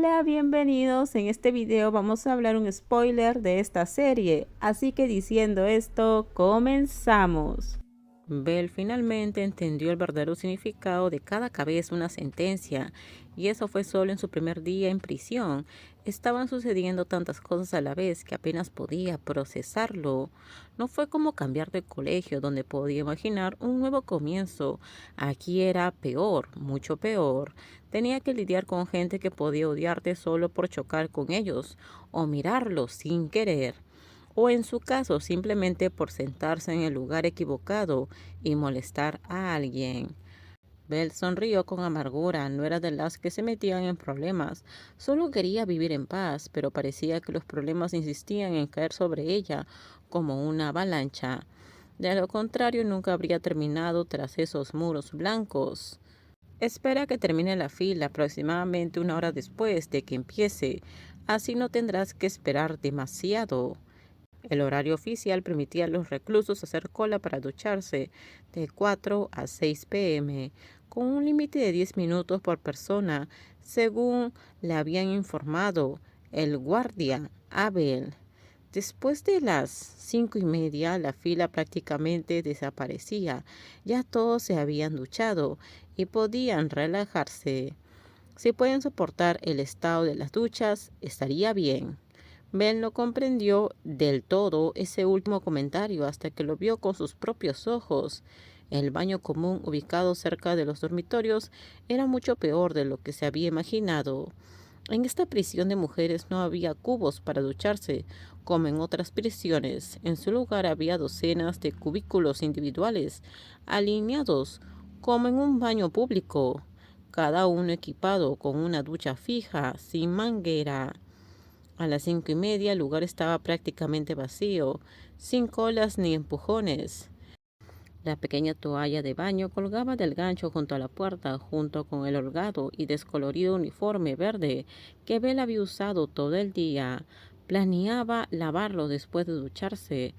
Hola, bienvenidos. En este video vamos a hablar un spoiler de esta serie, así que diciendo esto, comenzamos. Belle finalmente entendió el verdadero significado de cada cabeza una sentencia, y eso fue solo en su primer día en prisión. Estaban sucediendo tantas cosas a la vez que apenas podía procesarlo. No fue como cambiar de colegio donde podía imaginar un nuevo comienzo. Aquí era peor, mucho peor. Tenía que lidiar con gente que podía odiarte solo por chocar con ellos o mirarlos sin querer, o en su caso simplemente por sentarse en el lugar equivocado y molestar a alguien. Belle sonrió con amargura, no era de las que se metían en problemas, solo quería vivir en paz, pero parecía que los problemas insistían en caer sobre ella como una avalancha. De lo contrario, nunca habría terminado tras esos muros blancos. Espera que termine la fila aproximadamente una hora después de que empiece, así no tendrás que esperar demasiado. El horario oficial permitía a los reclusos hacer cola para ducharse de 4 a 6 p.m., con un límite de 10 minutos por persona, según le habían informado el guardia Abel. Después de las 5:30, la fila prácticamente desaparecía. Ya todos se habían duchado y podían relajarse. Si pueden soportar el estado de las duchas, estaría bien. Ben no comprendió del todo ese último comentario hasta que lo vio con sus propios ojos. El baño común ubicado cerca de los dormitorios era mucho peor de lo que se había imaginado. En esta prisión de mujeres no había cubos para ducharse, como en otras prisiones. En su lugar había docenas de cubículos individuales, alineados como en un baño público, cada uno equipado con una ducha fija, sin manguera. A las 5:30 el lugar estaba prácticamente vacío, sin colas ni empujones. La pequeña toalla de baño colgaba del gancho junto a la puerta, junto con el holgado y descolorido uniforme verde que Belle había usado todo el día. Planeaba lavarlo después de ducharse.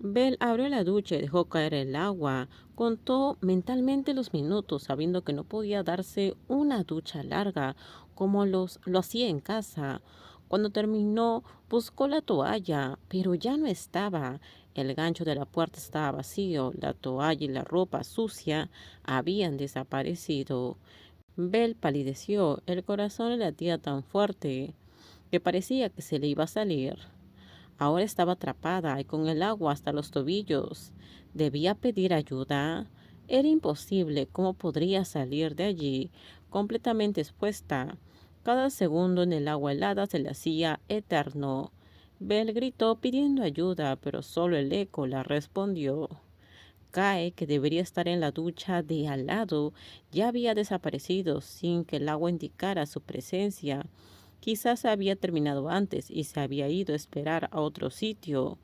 Belle abrió la ducha y dejó caer el agua. Contó mentalmente los minutos, sabiendo que no podía darse una ducha larga como lo hacía en casa. Cuando terminó, buscó la toalla, pero ya no estaba. El gancho de la puerta estaba vacío, la toalla y la ropa sucia habían desaparecido. Belle palideció, el corazón le latía tan fuerte que parecía que se le iba a salir. Ahora estaba atrapada y con el agua hasta los tobillos. ¿Debía pedir ayuda? Era imposible. ¿Cómo podría salir de allí completamente expuesta? Cada segundo en el agua helada se le hacía eterno. Belle gritó pidiendo ayuda, pero solo el eco la respondió. Cae, que debería estar en la ducha de al lado, ya había desaparecido sin que el agua indicara su presencia. Quizás había terminado antes y se había ido a esperar a otro sitio.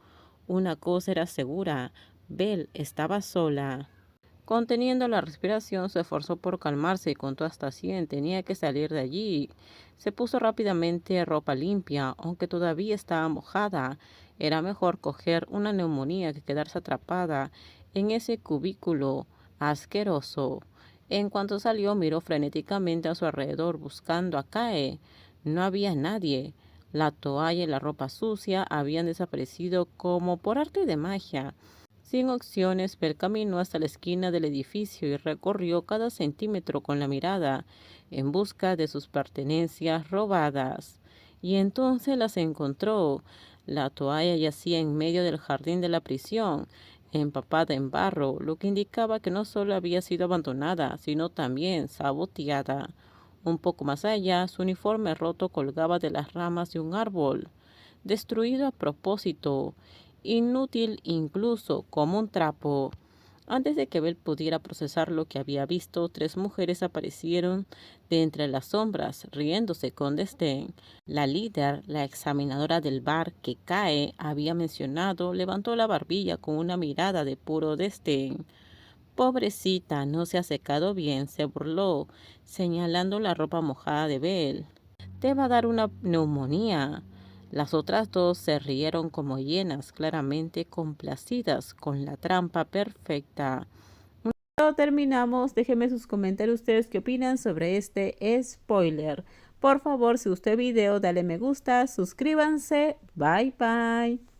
Una cosa era segura, Belle estaba sola. Conteniendo la respiración, se esforzó por calmarse y contó hasta 100. Tenía que salir de allí. Se puso rápidamente ropa limpia, aunque todavía estaba mojada. Era mejor coger una neumonía que quedarse atrapada en ese cubículo asqueroso. En cuanto salió, miró frenéticamente a su alrededor buscando a Kae. No había nadie. La toalla y la ropa sucia habían desaparecido como por arte de magia. Sin opciones, Belle caminó hasta la esquina del edificio y recorrió cada centímetro con la mirada en busca de sus pertenencias robadas. Y entonces las encontró. La toalla yacía en medio del jardín de la prisión, empapada en barro, lo que indicaba que no solo había sido abandonada, sino también saboteada. Un poco más allá, su uniforme roto colgaba de las ramas de un árbol, destruido a propósito, inútil incluso como un trapo. Antes de que Belle pudiera procesar lo que había visto, 3 mujeres aparecieron de entre las sombras, riéndose con desdén. La líder, la examinadora del bar que Kae había mencionado, levantó la barbilla con una mirada de puro desdén. Pobrecita, no se ha secado bien, se burló, señalando la ropa mojada de Belle. Te va a dar una neumonía. Las otras dos se rieron como hienas, claramente complacidas con la trampa perfecta. Terminamos. Déjenme sus comentarios ustedes qué opinan sobre este spoiler. Por favor, si gustó el video, dale me gusta, suscríbanse. Bye bye.